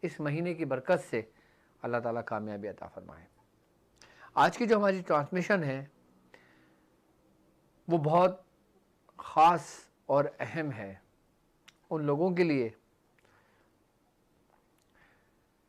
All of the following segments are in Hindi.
इस महीने की बरकत से अल्लाह ताला कामयाबी अता फरमाए। आज की जो हमारी ट्रांसमिशन है वो बहुत ख़ास और अहम है उन लोगों के लिए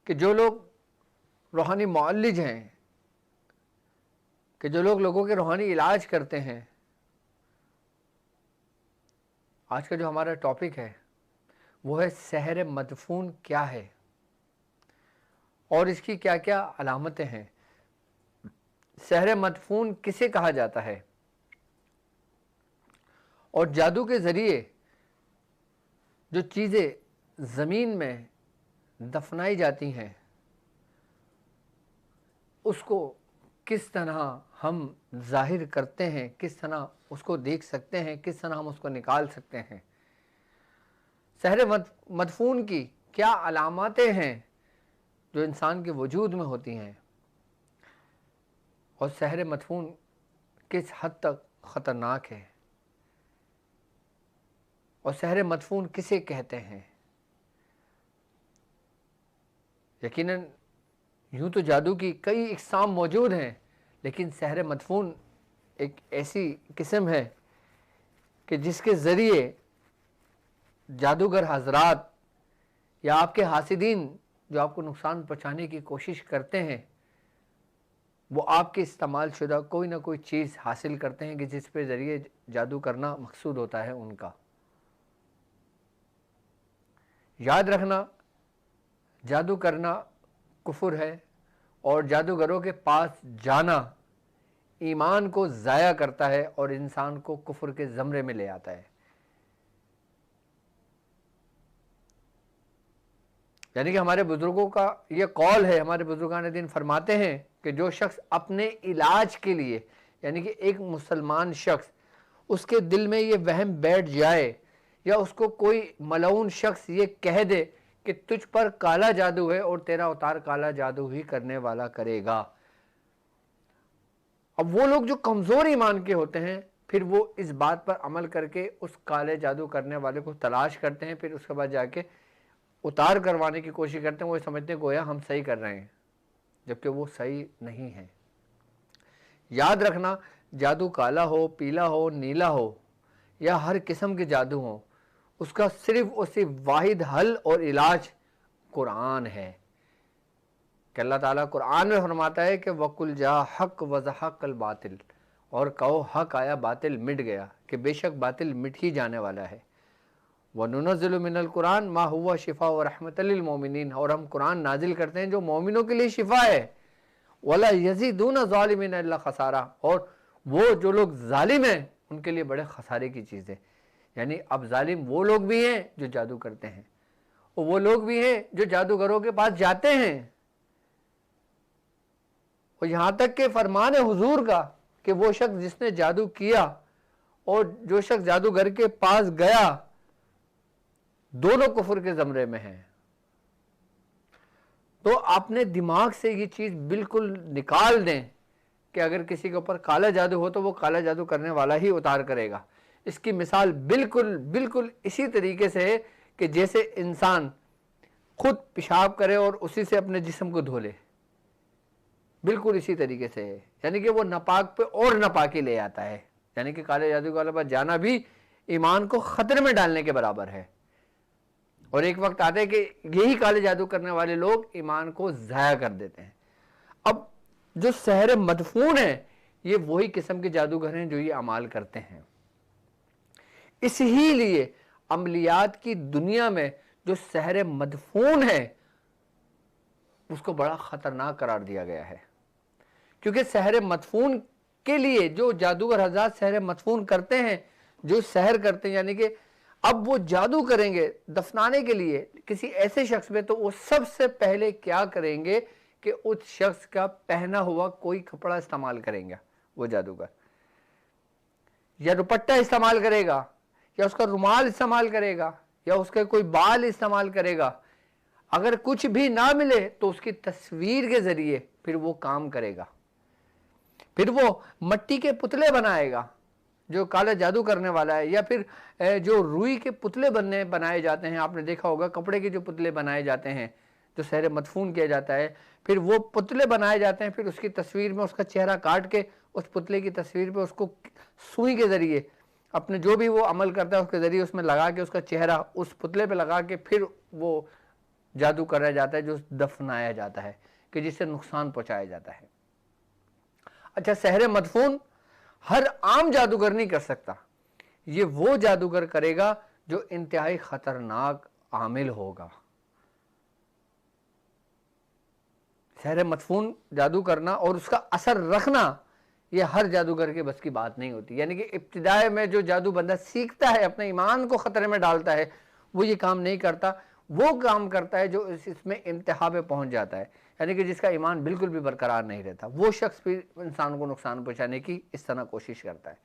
कि जो लोग रूहानी मुअल्लिज हैं, कि जो लोग लोगों के रूहानी इलाज करते हैं। आज का जो हमारा टॉपिक है वो है सहर मदफून क्या है और इसकी क्या क्या अलामतें हैं। सहर मदफून किसे कहा जाता है और जादू के ज़रिए जो चीज़ें ज़मीन में दफनाई जाती हैं उसको किस तरह हम जाहिर करते हैं, किस तरह उसको देख सकते हैं, किस तरह हम उसको निकाल सकते हैं। सहर मदफून की क्या अलामतें हैं जो इंसान के वजूद में होती हैं और सहर मदफून किस हद तक ख़तरनाक है और सहर मदफून किसे कहते हैं। यकीनन यूँ तो जादू की कई इक़साम मौजूद हैं, लेकिन सहर मदफून एक ऐसी किस्म है कि जिसके ज़रिए जादूगर हजरात या आपके हासिदीन जो आपको नुकसान पहुँचाने की कोशिश करते हैं वो आपके इस्तेमाल शुदा कोई ना कोई चीज़ हासिल करते हैं कि जिस पे ज़रिए जादू करना मकसूद होता है उनका। याद रखना, जादू करना कुफ्र है और जादूगरों के पास जाना ईमान को ज़ाया करता है और इंसान को कुफ्र के ज़मरे में ले आता है। यानी कि हमारे बुजुर्गों का ये कौल है, हमारे बुजुर्गान दीन फरमाते हैं कि जो शख्स अपने इलाज के लिए, यानी कि एक मुसलमान शख्स उसके दिल में ये वहम बैठ जाए या उसको कोई मलऊन शख्स ये कह दे कि तुझ पर काला जादू है और तेरा उतार काला जादू ही करने वाला करेगा। अब वो लोग जो कमज़ोर ईमान के होते हैं फिर वो इस बात पर अमल करके उस काले जादू करने वाले को तलाश करते हैं, फिर उसके बाद जाके उतार करवाने की कोशिश करते हैं। वो समझते हैं गोया हम सही कर रहे हैं, जबकि वो सही नहीं है। याद रखना, जादू काला हो, पीला हो, नीला हो या हर किस्म के जादू हो, उसका सिर्फ और सिर्फ वाहिद हल और इलाज कुरान है। कि अल्लाह ताला कुरान में फरमाता है कि वकुल जा हक वज़हक़ल बातिल, और कहो हक आया बातिल मिट गया, कि बेशक बातिल मिट ही जाने वाला है। वनुनज़्ज़िलु मिनल कुरान मा हुवा शिफ़ा व रहमतल लिल मोमिनीन, और हम कुरान नाजिल करते हैं जो मोमिनों के लिए शिफा है। वला यज़ीदूना ज़ालिमीना इल्ला खसारा, और वो जो लोग जालिम हैं उनके लिए बड़े खसारे की चीज़ है। यानी अब जालिम वो लोग भी हैं जो जादू करते हैं और वो लोग भी हैं जो जादूगरों के पास जाते हैं। और यहाँ तक के फरमान है हुजूर का कि वो शख्स जिसने जादू किया और जो शख्स जादूगर के पास गया दोनों कुफ्र के ज़मरे में हैं। तो आपने दिमाग से ये चीज़ बिल्कुल निकाल दें कि अगर किसी के ऊपर काला जादू हो तो वो काला जादू करने वाला ही उतार करेगा। इसकी मिसाल बिल्कुल बिल्कुल इसी तरीके से है कि जैसे इंसान खुद पेशाब करे और उसी से अपने जिस्म को धो ले, बिल्कुल इसी तरीके से है। यानी कि वो नापाक पे और नापाकी ले आता है। यानी कि काले जादू वाले पास जाना भी ईमान को ख़तरे में डालने के बराबर है। और एक वक्त आता है कि यही काले जादू करने वाले लोग ईमान को ज़ाया कर देते हैं। अब जो सहर मदफून है ये वही किस्म के जादूगर हैं जो ये अमाल करते हैं। इसीलिए अमलियात की दुनिया में जो सहर मदफून है उसको बड़ा ख़तरनाक करार दिया गया है, क्योंकि सहर मदफून के लिए जो जादूगर हज़रात सहर मदफून करते हैं, जो सहर करते हैं, यानी कि अब वो जादू करेंगे दफनाने के लिए किसी ऐसे शख्स में, तो वो सबसे पहले क्या करेंगे कि उस शख्स का पहना हुआ कोई कपड़ा इस्तेमाल करेंगे। वो जादूगर या दुपट्टा इस्तेमाल करेगा या उसका रुमाल इस्तेमाल करेगा या उसके कोई बाल इस्तेमाल करेगा। अगर कुछ भी ना मिले तो उसकी तस्वीर के ज़रिए फिर वो काम करेगा। फिर वो मट्टी के पुतले बनाएगा जो काला जादू करने वाला है, या फिर जो रुई के पुतले बनाए जाते हैं। आपने देखा होगा कपड़े के जो पुतले बनाए जाते हैं जो सहर मदफून किया जाता है, फिर वो पुतले बनाए जाते हैं, फिर उसकी तस्वीर में उसका चेहरा काट के उस पुतले की तस्वीर पे उसको सुई के ज़रिए अपने जो भी वो अमल करता है उसके ज़रिए उसमें लगा के उसका चेहरा उस पुतले पे लगा के फिर वो जादू कराया जाता है, जो दफनाया जाता है कि जिससे नुकसान पहुंचाया जाता है। अच्छा, सहर मदफून हर आम जादूगर नहीं कर सकता, ये वो जादूगर करेगा जो इंतहाई खतरनाक आमिल होगा। सहर मदफून जादू करना और उसका असर रखना ये हर जादूगर के बस की बात नहीं होती। यानी कि इब्तिदाई में जो जादू बंदा सीखता है, अपने ईमान को खतरे में डालता है, वो ये काम नहीं करता। वो काम करता है जो इसमें इंतहा पे पहुंच जाता है, यानी कि जिसका ईमान बिल्कुल भी बरकरार नहीं रहता, वो शख्स भी इंसान को नुकसान पहुंचाने की इस तरह कोशिश करता है।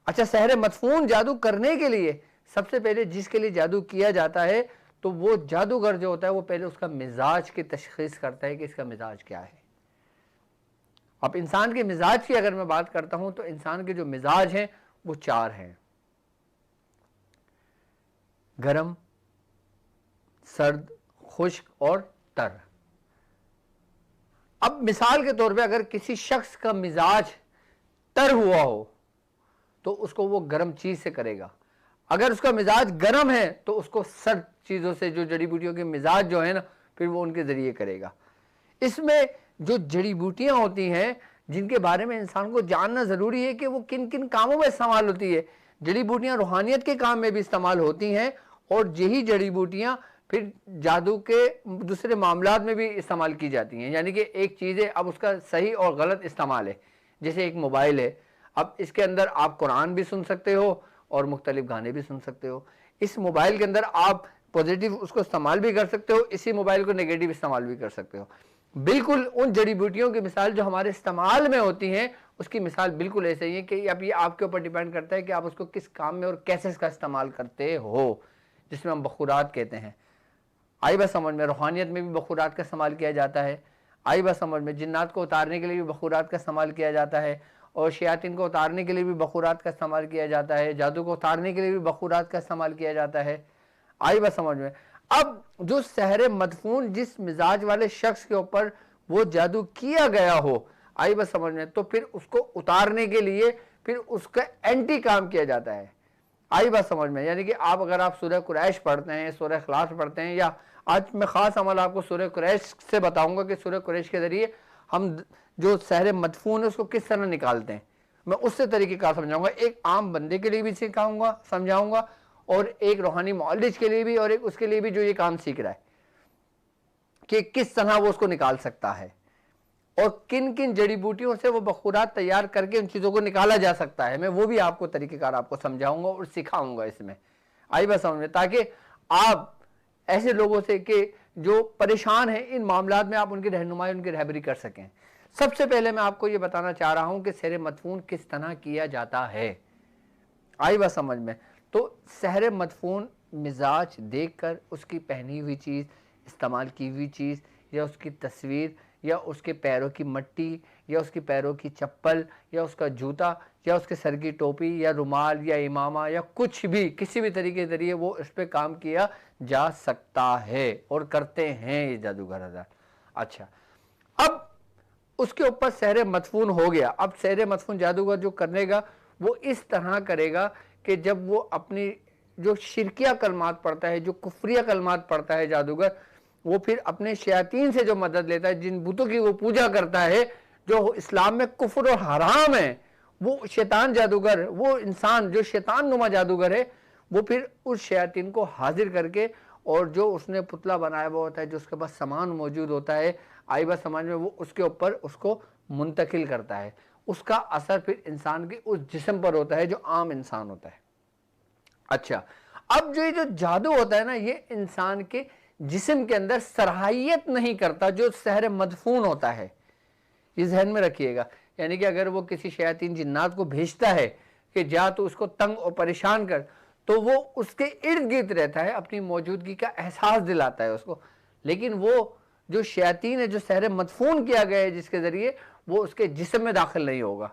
अच्छा, सहर मदफून जादू करने के लिए सबसे पहले जिसके लिए जादू किया जाता है, तो वो जादूगर जो होता है वो पहले उसका मिजाज की तशखीस करता है कि इसका मिजाज क्या है। अब इंसान के मिजाज की अगर मैं बात करता हूं तो इंसान के जो मिजाज हैं वो 4 हैं: गर्म, सर्द, खुश्क और तर। अब मिसाल के तौर पे अगर किसी शख्स का मिजाज तर हुआ हो तो उसको वो गर्म चीज से करेगा, अगर उसका मिजाज गर्म है तो उसको सर्द चीजों से, जो जड़ी बूटियों के मिजाज जो है ना, फिर वो उनके जरिए करेगा। इसमें जो जड़ी बूटियां होती हैं जिनके बारे में इंसान को जानना जरूरी है कि वो किन किन कामों में इस्तेमाल होती है। जड़ी बूटियां रूहानियत के काम में भी इस्तेमाल होती हैं और यही जड़ी बूटियां फिर जादू के दूसरे मामलात में भी इस्तेमाल की जाती हैं। यानी कि एक चीज़ है, अब उसका सही और गलत इस्तेमाल है। जैसे एक मोबाइल है, अब इसके अंदर आप कुरान भी सुन सकते हो और मुख्तलिफ गाने भी सुन सकते हो। इस मोबाइल के अंदर आप पॉजिटिव उसको इस्तेमाल भी कर सकते हो, इसी मोबाइल को नेगेटिव इस्तेमाल भी कर सकते हो। बिल्कुल उन जड़ी बूटियों की मिसाल जो हमारे इस्तेमाल में होती हैं, उसकी मिसाल बिल्कुल ऐसे ही है कि अब ये आपके ऊपर डिपेंड करता है कि आप उसको किस काम में और कैसे इसका इस्तेमाल करते हो, जिसमें हम बखूरात कहते हैं। आई बात समझ में? रूहानियत में भी बखूरात का इस्तेमाल किया जाता है। आई बात समझ में? जिन्नात को उतारने के लिए भी बखूरात का इस्तेमाल किया जाता है और शयातीन को उतारने के लिए भी बखूरात का इस्तेमाल किया जाता है, जादू को उतारने के लिए भी बखूरात का इस्तेमाल किया जाता है। आई बात समझ में? अब जो सहर मदफून जिस मिजाज वाले शख्स के ऊपर वो जादू किया गया हो, आई बात समझ में, तो फिर उसको उतारने के लिए फिर उसका एंटी काम किया जाता है। आई बात समझ में? यानी कि आप अगर आप सूरह कुरैश पढ़ते हैं, सूरह इखलास पढ़ते हैं, या आज मैं खास अमल आपको सूरह कुरैश से बताऊंगा कि सूरह कुरैश के जरिए हम जो सहर मदफून है उसको किस तरह निकालते हैं, मैं उससे तरीके का समझाऊंगा। एक आम बंदे के लिए भी सिखाऊंगा, समझाऊंगा, और एक रूहानी मौलिज के लिए भी, और एक उसके लिए भी जो ये काम सीख रहा है कि किस तरह वो उसको निकाल सकता है और किन किन जड़ी बूटियों से वो बखूरात तैयार करके उन चीज़ों को निकाला जा सकता है। मैं वो भी आपको तरीक़ेकार आपको समझाऊंगा और सिखाऊंगा इसमें। आई बात समझ में? ताकि आप ऐसे लोगों से कि जो परेशान हैं इन मामलात में, आप उनकी रहनुमाई, उनकी रहबरी कर सकें। सबसे पहले मैं आपको ये बताना चाह रहा हूँ कि सहर मदफून किस तरह किया जाता है। आई बात समझ में? तो सहर मदफून मिजाज देखकर उसकी पहनी हुई चीज़, इस्तेमाल की हुई चीज़, या उसकी तस्वीर, या उसके पैरों की मट्टी, या उसके पैरों की चप्पल, या उसका जूता, या उसके सर की टोपी, या रुमाल, या इमामा, या कुछ भी, किसी भी तरीके के जरिए वो इस पर काम किया जा सकता है और करते हैं ये जादूगर हज़रात। अच्छा, अब उसके ऊपर सहर मदफून हो गया। अब सहर मदफून जादूगर जो करेगा वो इस तरह करेगा कि जब वो अपनी जो शिरकिया कलमात पढ़ता है, जो कुफरिया कलमात पढ़ता है जादूगर, वो फिर अपने शयातीन से जो मदद लेता है, जिन बुतों की वो पूजा करता है, जो इस्लाम में कुफ्र और हराम है, वो शैतान जादूगर, वो इंसान जो शैतान नुमा जादूगर है, वो फिर उस शयातीन को हाजिर करके, और जो उसने पुतला बनाया हुआ होता है, जो उसके पास सामान मौजूद होता है, आई बात समझ में, वो उसके ऊपर उसको मुंतकिल करता है। उसका असर फिर इंसान के उस जिस्म पर होता है जो आम इंसान होता है। अच्छा, अब जो ये जो जादू होता है ना, ये इंसान के जिस्म के अंदर सराहियत नहीं करता जो सहर मदफून होता है। ये जहन में रखिएगा। यानी कि अगर वो किसी शयातीन जिन्नात को भेजता है कि जा तो उसको तंग और परेशान कर, तो वो उसके इर्द गिर्द रहता है, अपनी मौजूदगी का एहसास दिलाता है उसको। लेकिन वो जो शयातीन है, जो सहर मदफून किया गया है जिसके ज़रिए, वो उसके जिस्म में दाखिल नहीं होगा,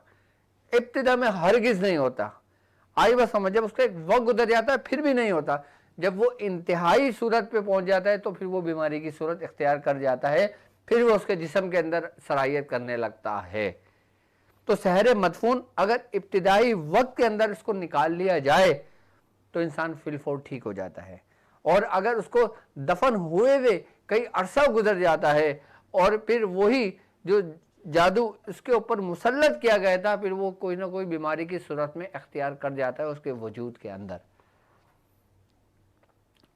इब्तिदा में हरगिज़ नहीं होता। आई बात समझ? जब उसका एक वक्त गुजर जाता है फिर भी नहीं होता। जब वो इंतहाई सूरत पे पहुंच जाता है तो फिर वो बीमारी की सूरत इख्तियार कर जाता है, फिर वो उसके जिस्म के अंदर सराहियत करने लगता है। तो सहर मदफून अगर इब्तिदाई वक्त के अंदर इसको निकाल लिया जाए तो इंसान फिलफौर ठीक हो जाता है, और अगर उसको दफन हुए हुए कई अरसा गुजर जाता है और फिर वही जो जादू उसके ऊपर मुसल्लत किया गया था फिर वो कोई ना कोई बीमारी की सूरत में इख्तियार कर जाता है उसके वजूद के अंदर।